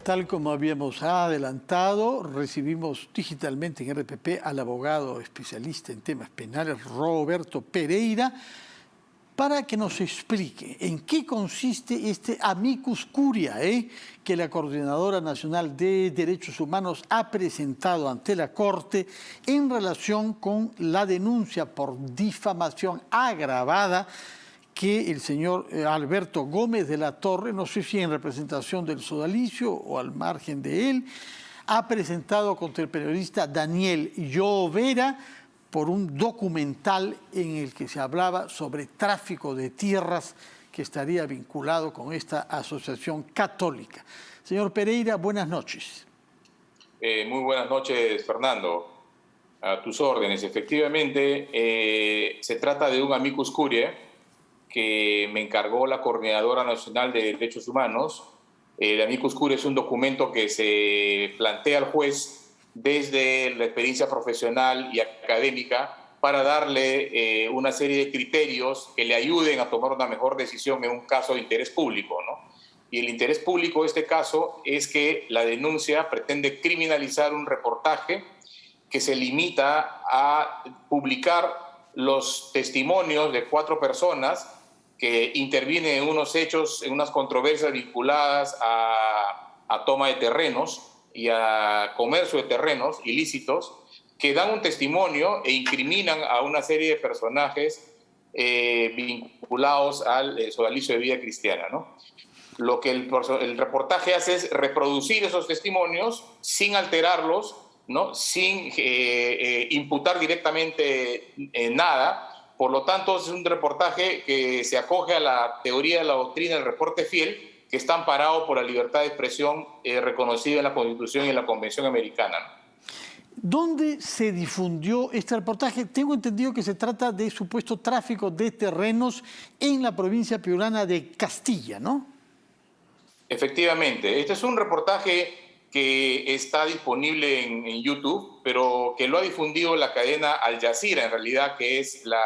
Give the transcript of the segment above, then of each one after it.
Tal como habíamos adelantado, recibimos digitalmente en RPP al abogado especialista en temas penales, Roberto Pereira, para que nos explique en qué consiste este amicus curiae que la Coordinadora Nacional de Derechos Humanos ha presentado ante la Corte en relación con la denuncia por difamación agravada que el señor Alberto Gómez de la Torre, no sé si en representación del sodalicio o al margen de él, ha presentado contra el periodista Daniel Llovera por un documental en el que se hablaba sobre tráfico de tierras que estaría vinculado con esta asociación católica. Señor Pereira, buenas noches. Muy buenas noches, Fernando. A tus órdenes. Efectivamente, se trata de un amicus curiae que me encargó la Coordinadora Nacional de Derechos Humanos. El amicus curiae es un documento que se plantea al juez desde la experiencia profesional y académica para darle una serie de criterios que le ayuden a tomar una mejor decisión en un caso de interés público, ¿no? Y el interés público de este caso es que la denuncia pretende criminalizar un reportaje que se limita a publicar los testimonios de 4 personas que intervienen en unos hechos, en unas controversias vinculadas a toma de terrenos y a comercio de terrenos ilícitos, que dan un testimonio e incriminan a una serie de personajes vinculados al sodalicio de vida cristiana, ¿no? Lo que el reportaje hace es reproducir esos testimonios sin alterarlos, ¿no? Sin imputar directamente nada. Por lo tanto, es un reportaje que se acoge a la teoría de la doctrina del reporte fiel, que está amparado por la libertad de expresión reconocida en la Constitución y en la Convención Americana. ¿Dónde se difundió este reportaje? Tengo entendido que se trata de supuesto tráfico de terrenos en la provincia piurana de Castilla, ¿no? Efectivamente. Este es un reportaje que está disponible en YouTube, pero que lo ha difundido la cadena Al Jazeera, en realidad, que es la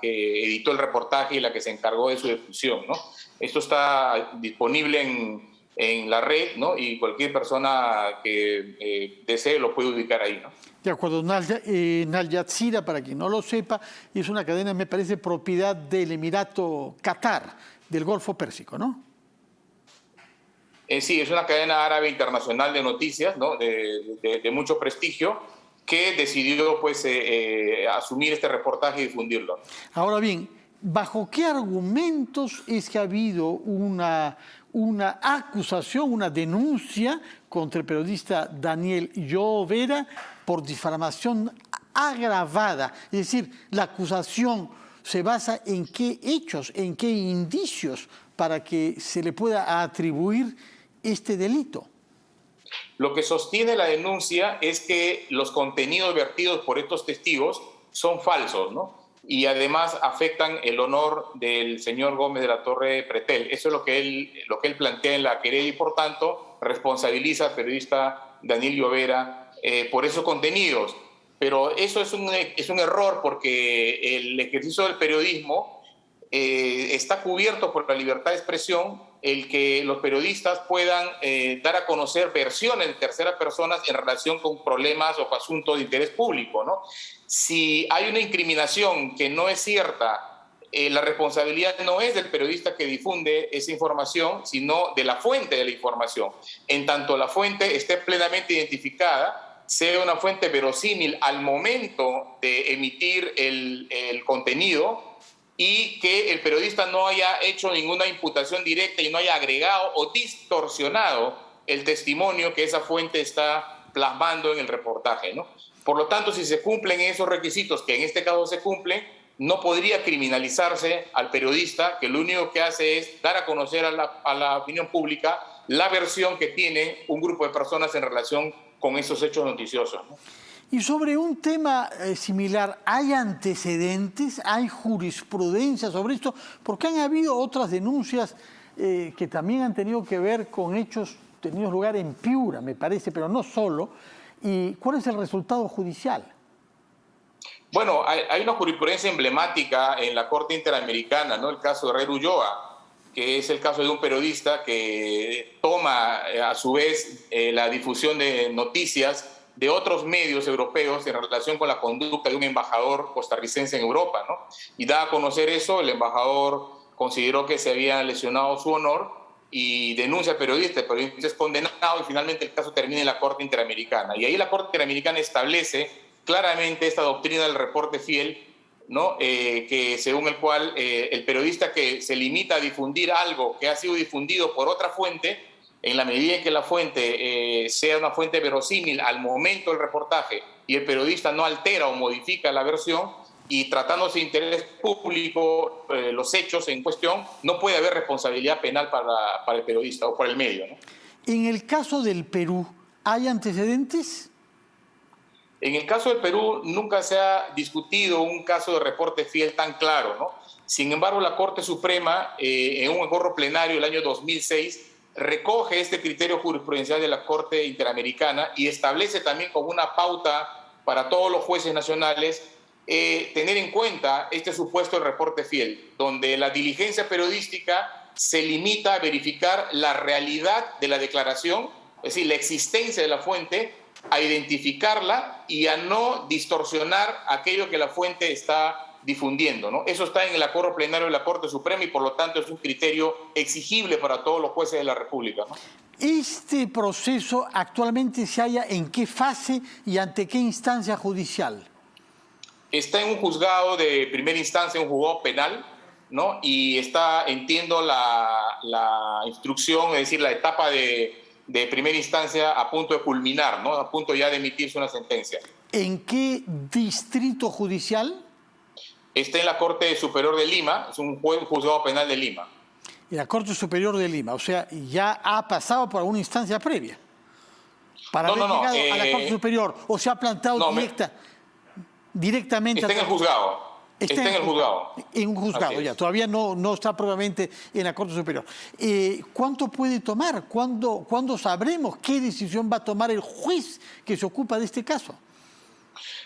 que editó el reportaje y la que se encargó de su difusión, ¿no? Esto está disponible en la red, ¿no? Y cualquier persona que desee lo puede ubicar ahí, ¿no? De acuerdo, Al Jazeera, para quien no lo sepa, es una cadena, me parece, propiedad del Emirato Qatar, del Golfo Pérsico, ¿no? Sí, es una cadena árabe internacional de noticias, ¿no? de mucho prestigio, que decidió pues, asumir este reportaje y difundirlo. Ahora bien, ¿bajo qué argumentos es que ha habido una acusación, una denuncia contra el periodista Daniel Llovera por difamación agravada? Es decir, la acusación se basa en qué hechos, en qué indicios para que se le pueda atribuir este delito. Lo que sostiene la denuncia es que los contenidos vertidos por estos testigos son falsos, ¿no? Y además afectan el honor del señor Gómez de la Torre Pretel. Eso es lo que él plantea en la querella y, por tanto, responsabiliza al periodista Daniel Llovera por esos contenidos. Pero eso es un error, porque el ejercicio del periodismo está cubierto por la libertad de expresión, el que los periodistas puedan dar a conocer versiones de terceras personas en relación con problemas o asuntos de interés público, ¿no? Si hay una incriminación que no es cierta, la responsabilidad no es del periodista que difunde esa información, sino de la fuente de la información. En tanto la fuente esté plenamente identificada, sea una fuente verosímil al momento de emitir el contenido, y que el periodista no haya hecho ninguna imputación directa y no haya agregado o distorsionado el testimonio que esa fuente está plasmando en el reportaje, ¿no? Por lo tanto, si se cumplen esos requisitos, que en este caso se cumplen, no podría criminalizarse al periodista, que lo único que hace es dar a conocer a la opinión pública la versión que tiene un grupo de personas en relación con esos hechos noticiosos, ¿no? Y sobre un tema similar, ¿hay antecedentes, hay jurisprudencia sobre esto? Porque han habido otras denuncias que también han tenido que ver con hechos tenidos lugar en Piura, me parece, pero no solo. ¿Y cuál es el resultado judicial? Bueno, hay una jurisprudencia emblemática en la Corte Interamericana, ¿no? El caso de Herrera Ulloa, que es el caso de un periodista que toma a su vez la difusión de noticias de otros medios europeos en relación con la conducta de un embajador costarricense en Europa, ¿no? Y da a conocer eso, el embajador consideró que se había lesionado su honor y denuncia al periodista, el periodista es condenado y finalmente el caso termina en la Corte Interamericana. Y ahí la Corte Interamericana establece claramente esta doctrina del reporte fiel, ¿no? Que según el cual el periodista que se limita a difundir algo que ha sido difundido por otra fuente, en la medida en que la fuente sea una fuente verosímil al momento del reportaje y el periodista no altera o modifica la versión, y tratándose de interés público, los hechos en cuestión, no puede haber responsabilidad penal para el periodista o para el medio, ¿no? En el caso del Perú, ¿hay antecedentes? En el caso del Perú nunca se ha discutido un caso de reporte fiel tan claro, ¿no? Sin embargo, la Corte Suprema, en un acuerdo plenario del año 2006, recoge este criterio jurisprudencial de la Corte Interamericana y establece también como una pauta para todos los jueces nacionales tener en cuenta este supuesto de reporte fiel, donde la diligencia periodística se limita a verificar la realidad de la declaración, es decir, la existencia de la fuente, a identificarla y a no distorsionar aquello que la fuente está difundiendo, ¿no? Eso está en el acuerdo plenario de la Corte Suprema y por lo tanto es un criterio exigible para todos los jueces de la República, ¿no? ¿Este proceso actualmente se halla en qué fase y ante qué instancia judicial? Está en un juzgado de primera instancia, un juzgado penal, ¿no? Y está, entiendo, la instrucción, es decir, la etapa de primera instancia a punto de culminar, ¿no? A punto ya de emitirse una sentencia. ¿En qué distrito judicial? Está en la Corte Superior de Lima, es un juzgado penal de Lima. En la Corte Superior de Lima, o sea, ya ha pasado por alguna instancia previa para haber llegado a la Corte Superior, o se ha plantado directamente. Está en el juzgado. Está en el juzgado. En un juzgado, ya. Todavía no está propiamente en la Corte Superior. ¿Cuánto puede tomar? ¿Cuándo sabremos qué decisión va a tomar el juez que se ocupa de este caso?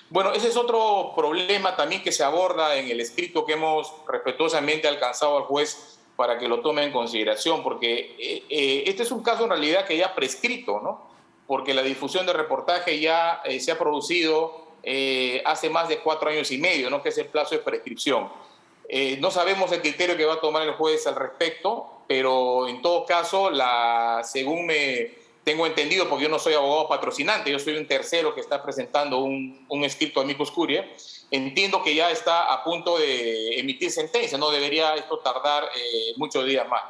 Bueno, ese es otro problema también que se aborda en el escrito que hemos respetuosamente alcanzado al juez para que lo tome en consideración, porque este es un caso en realidad que ya prescrito, ¿no? Porque la difusión de reportaje ya se ha producido hace más de 4 años y medio, ¿no? Que es el plazo de prescripción. No sabemos el criterio que va a tomar el juez al respecto, pero en todo caso, según me tengo entendido, porque yo no soy abogado patrocinante, yo soy un tercero que está presentando un escrito amicus curiae, entiendo que ya está a punto de emitir sentencia, no debería esto tardar muchos días más.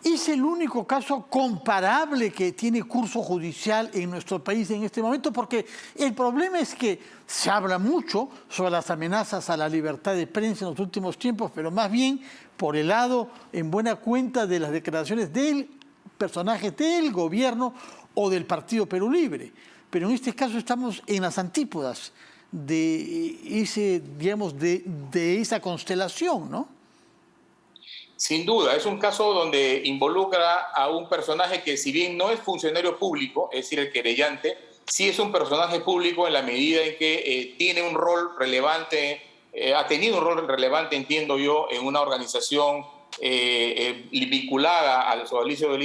¿Es el único caso comparable que tiene curso judicial en nuestro país en este momento? Porque el problema es que se habla mucho sobre las amenazas a la libertad de prensa en los últimos tiempos, pero más bien por el lado, en buena cuenta, de las declaraciones del personaje del gobierno o del Partido Perú Libre. Pero en este caso estamos en las antípodas de esa constelación, ¿no? Sin duda, es un caso donde involucra a un personaje que, si bien no es funcionario público, es decir, el querellante, sí es un personaje público en la medida en que tiene un rol relevante, ha tenido un rol relevante, entiendo yo, en una organización vinculada al sodalicio de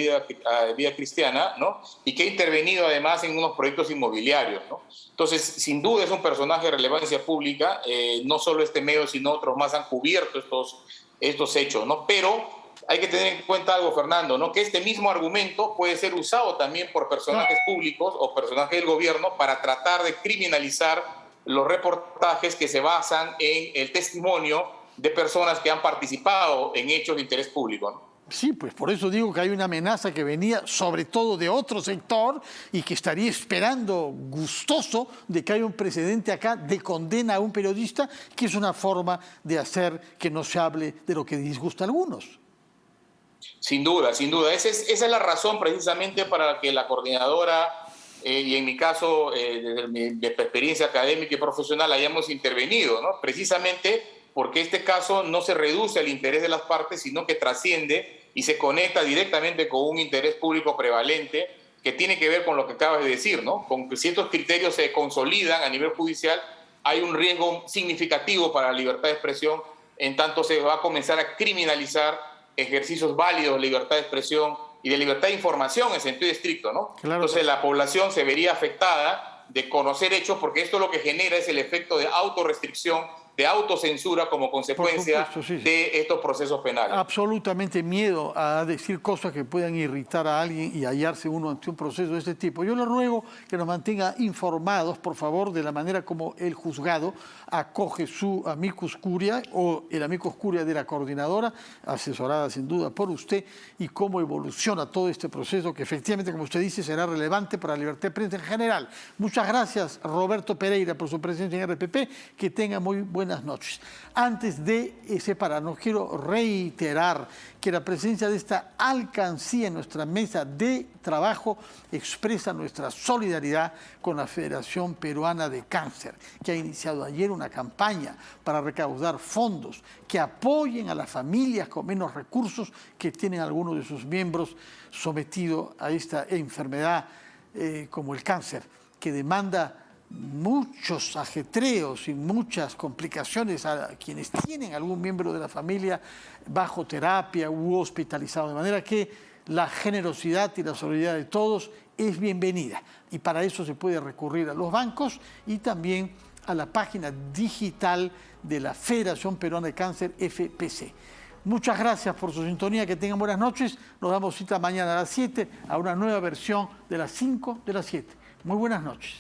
vida cristiana, ¿no? Y que ha intervenido además en unos proyectos inmobiliarios, ¿no? Entonces, sin duda es un personaje de relevancia pública, no solo este medio, sino otros más han cubierto estos hechos, ¿no? Pero hay que tener en cuenta algo, Fernando, ¿no? Que este mismo argumento puede ser usado también por personajes públicos o personajes del gobierno para tratar de criminalizar los reportajes que se basan en el testimonio de personas que han participado en hechos de interés público, ¿no? Sí, pues por eso digo que hay una amenaza que venía sobre todo de otro sector y que estaría esperando gustoso de que haya un precedente acá de condena a un periodista, que es una forma de hacer que no se hable de lo que disgusta a algunos. Sin duda, sin duda. Esa es la razón precisamente para la que la coordinadora, y en mi caso, desde mi experiencia académica y profesional, hayamos intervenido, ¿no? Precisamente porque este caso no se reduce al interés de las partes, sino que trasciende y se conecta directamente con un interés público prevalente que tiene que ver con lo que acabas de decir, ¿no? Con que si estos criterios se consolidan a nivel judicial, hay un riesgo significativo para la libertad de expresión, en tanto se va a comenzar a criminalizar ejercicios válidos de libertad de expresión y de libertad de información en sentido estricto, ¿no? Claro. Entonces la población se vería afectada de conocer hechos, porque esto lo que genera es el efecto de autorrestricción, de autocensura como consecuencia de estos procesos penales. Absolutamente miedo a decir cosas que puedan irritar a alguien y hallarse uno ante un proceso de este tipo. Yo le ruego que nos mantenga informados, por favor, de la manera como el juzgado acoge su amicus curia o el amicus curia de la coordinadora, asesorada sin duda por usted, y cómo evoluciona todo este proceso que efectivamente, como usted dice, será relevante para la libertad de prensa en general. Muchas gracias, Roberto Pereira, por su presencia en RPP. Que tenga muy buenas noches. Antes de separarnos, quiero reiterar que la presencia de esta alcancía en nuestra mesa de trabajo expresa nuestra solidaridad con la Federación Peruana de Cáncer, que ha iniciado ayer una campaña para recaudar fondos que apoyen a las familias con menos recursos que tienen algunos de sus miembros sometidos a esta enfermedad como el cáncer, que demanda muchos ajetreos y muchas complicaciones a quienes tienen algún miembro de la familia bajo terapia u hospitalizado, de manera que la generosidad y la solidaridad de todos es bienvenida, y para eso se puede recurrir a los bancos y también a la página digital de la Federación Peruana de Cáncer, FPC. Muchas gracias por su sintonía, que tengan buenas noches. Nos damos cita mañana a las 7 a una nueva versión de las 5 de las 7. Muy buenas noches.